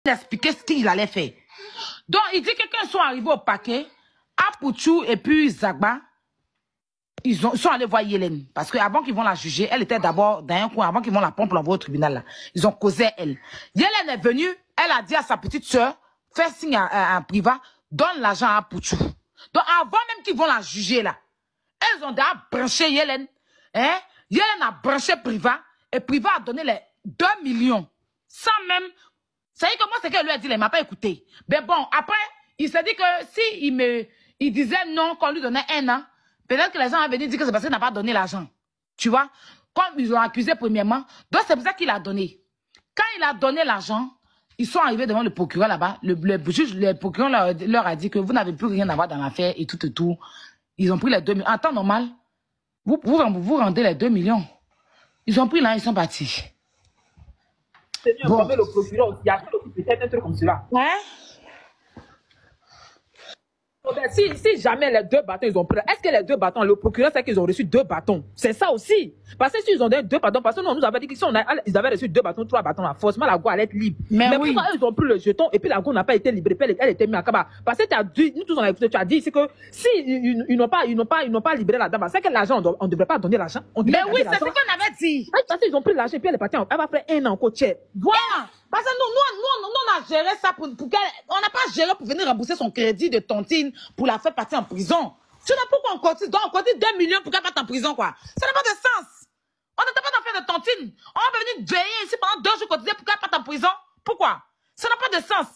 expliquer ce qu'il allait faire. Donc, il dit que quand ils sont arrivés au paquet, Apouchou et puis Zagba, ils sont allés voir Yélène. Parce qu'avant qu'ils vont la juger, elle était d'abord dans un coin, avant qu'ils vont la pompe l'envoyer au tribunal. Là. Ils ont causé elle. Yélène est venue, elle a dit à sa petite soeur, fais signe à un privat, donne l'argent à Apouchou. Donc, avant même qu'ils vont la juger là, elles ont déjà branché Yélène. Hein? Yélène a branché Priva, et Priva a donné les 2 millions. Sans même... Ça veut dire que moi, c'est qu'elle lui a dit, il ne m'a pas écouté. Mais bon, après, il s'est dit que si il disait non, qu'on lui donnait 1 an, peut-être que les gens avaient dit que c'est parce qu'il n'a pas donné l'argent. Tu vois? Comme ils l'ont accusé premièrement. Donc, c'est pour ça qu'il a donné. Quand il a donné l'argent, ils sont arrivés devant le procureur là-bas. Le procureur leur a dit que vous n'avez plus rien à voir dans l'affaire et tout et tout. Ils ont pris les 2 millions. En temps normal, vous rendez les 2 millions. Ils ont pris là, ils sont partis. C'est mieux informer le procureur aussi. Il y a peut-être un truc comme cela. Ouais. Si jamais les 2 bâtons, ils ont pris. Est-ce que les 2 bâtons, le procureur sait qu'ils ont reçu 2 bâtons? C'est ça aussi. Parce que s'ils ont donné 2 bâtons, parce que nous, on nous avait dit que si ils avaient reçu 2 bâtons, 3 bâtons, là, forcément la go allait être libre. Mais oui. Pourquoi ils ont pris le jeton et puis la go n'a pas été libérée, elle était mise à cabas? Parce que tu as dit, nous tous on a écouté, tu as dit ici que si ils n'ont pas libéré la dame, c'est que l'argent, on ne devrait pas donner l'argent. Mais oui, c'est ce qu'on avait dit. Parce qu'ils ont pris l'argent et puis elle est partie, elle va faire 1 an encore cher. Voilà. Parce que nous, on a géré ça pour qu'elle... On n'a pas géré pour venir rembourser son crédit de tontine pour la faire partir en prison. Tu sais pourquoi on cotise? Donc on cotise 2 millions pour qu'elle parte en prison, quoi. Ça n'a pas de sens. On n'était pas dans faire de tontine. On va venir veiller ici pendant 2 jours cotiser pour qu'elle parte en prison. Pourquoi? Ça n'a pas de sens.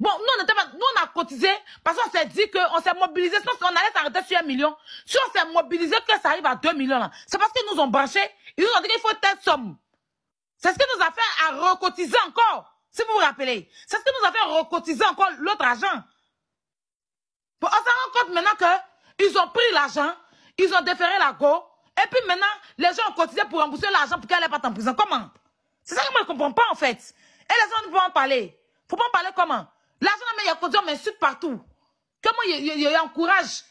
Bon, nous, on a cotisé parce qu'on s'est dit qu'on s'est mobilisé. Sinon, on allait s'arrêter sur 1 million. Si on s'est mobilisé que ça arrive à 2 millions, là, c'est parce qu'ils nous ont branchés. Ils nous ont dit qu'il faut telle somme. C'est ce qui nous a fait à recotiser encore. Si vous vous rappelez. C'est ce qui nous a fait recotiser encore l'autre argent. Bon, on s'en rend compte maintenant qu'ils ont pris l'argent, ils ont déféré la go, et puis maintenant, les gens ont cotisé pour rembourser l'argent pour qu'elle n'ait pas en prison. Comment? C'est ça que moi je ne comprends pas en fait. Et les gens ne vont pas en parler. Il ne faut pas en parler comment? L'argent, mais il y a cotisé, on m'insulte partout. Comment il encourage?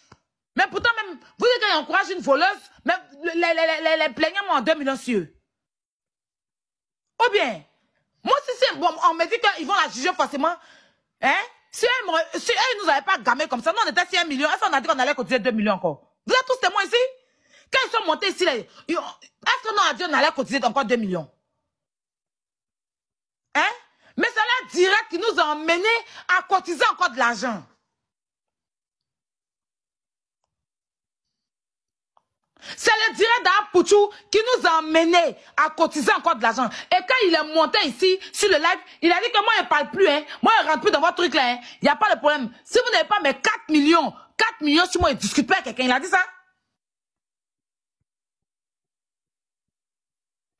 Mais pourtant, même, vous dites qu'il encourage une voleuse, mais les plaignants ont 2 millions sur eux. Ou bien, moi, si bon, on me dit qu'ils vont la juger forcément, hein? Si elle nous avait pas gamé comme ça, nous on était sur 1 million, est-ce qu'on a dit qu'on allait cotiser 2 millions encore? Vous êtes tous témoins ici? Quand ils sont montés ici, est-ce qu'on a dit qu'on allait cotiser encore 2 millions? Hein? Mais c'est là direct qui nous a emmenés à cotiser encore de l'argent. C'est le direct d'Apouchou qui nous a emmenés à cotiser encore de l'argent. Et quand il est monté ici, sur le live, il a dit que moi, je ne parle plus. Hein. Moi, je ne rentre plus dans votre truc là. Il n'y a pas de problème. Si vous n'avez pas mes 4 millions, si moi, je discute pas avec quelqu'un, il a dit ça.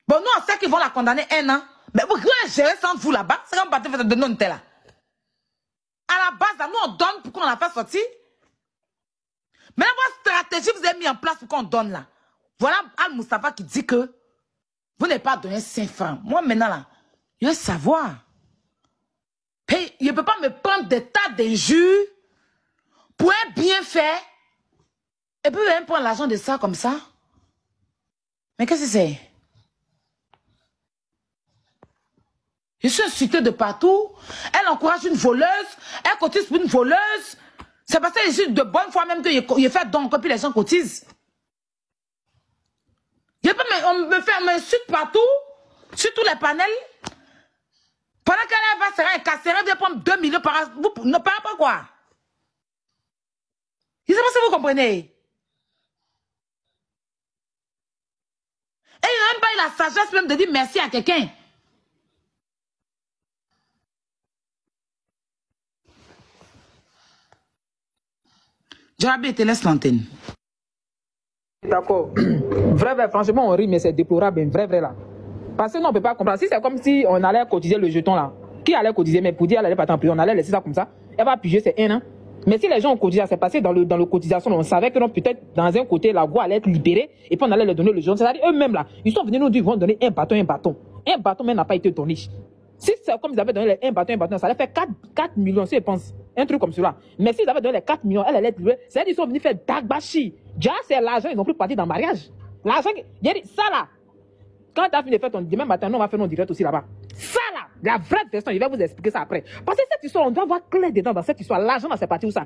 Bon, nous, on sait qu'ils vont la condamner 1 an. Mais vous pouvez gérer sans vous là-bas. C'est comme partir de non là. À la base, là, nous, on donne pour qu'on la fasse sortir. Mais votre stratégie, vous avez mis en place pour qu'on donne là. Voilà Al-Moustapha qui dit que vous n'avez pas donné 5 francs. Moi, maintenant là, je veux savoir. Il ne peut pas me prendre des tas d'injures pour un bienfait et puis même prendre l'argent de ça comme ça. Mais qu'est-ce que c'est? Je suis insultée de partout. Elle encourage une voleuse. Elle cotise pour une voleuse. C'est parce que je suis de bonne foi même que je fais donc, puis les gens cotisent. On me m'insulte partout, sur tous les panels. Pendant qu'elle va se faire incarcérer, elle va prendre 2 millions par an. Vous ne parlez pas quoi? Je ne sais pas si vous comprenez. Et il n'a même pas eu la sagesse même de dire merci à quelqu'un. Djarabi, te laisse l'antenne. D'accord. Vrai, franchement, on rit, mais c'est déplorable, vrai là. Parce que nous, on ne peut pas comprendre. Si c'est comme si on allait cotiser le jeton là. Qui allait cotiser? Mais pour dire elle allait pas en prison, on allait laisser ça comme ça. Elle va piger, c'est 1 an. Mais si les gens ont cotisé, c'est passé dans le cotisation, on savait que peut-être dans un côté, la go allait être libérée et puis on allait leur donner le jeton. C'est-à-dire eux-mêmes là, ils sont venus nous dire, ils vont donner un bâton. Un bâton même n'a pas été donné. Si c'est comme ils avaient donné un bâton, ça allait faire 4 millions, si je pense. Un truc comme cela. Mais s'ils avaient donné les 4 millions, elle allait être livrée. C'est-à-dire qu'ils sont venus faire dagbashi. Déjà, c'est l'argent, ils ont pris parti dans le mariage. L'argent, ça là. Quand tu as fini de faire ton demain matin, on va faire nos directs aussi là-bas. Ça là. La vraie version, je vais vous expliquer ça après. Parce que cette histoire, on doit voir clair dedans dans cette histoire. L'argent, c'est parti où ça?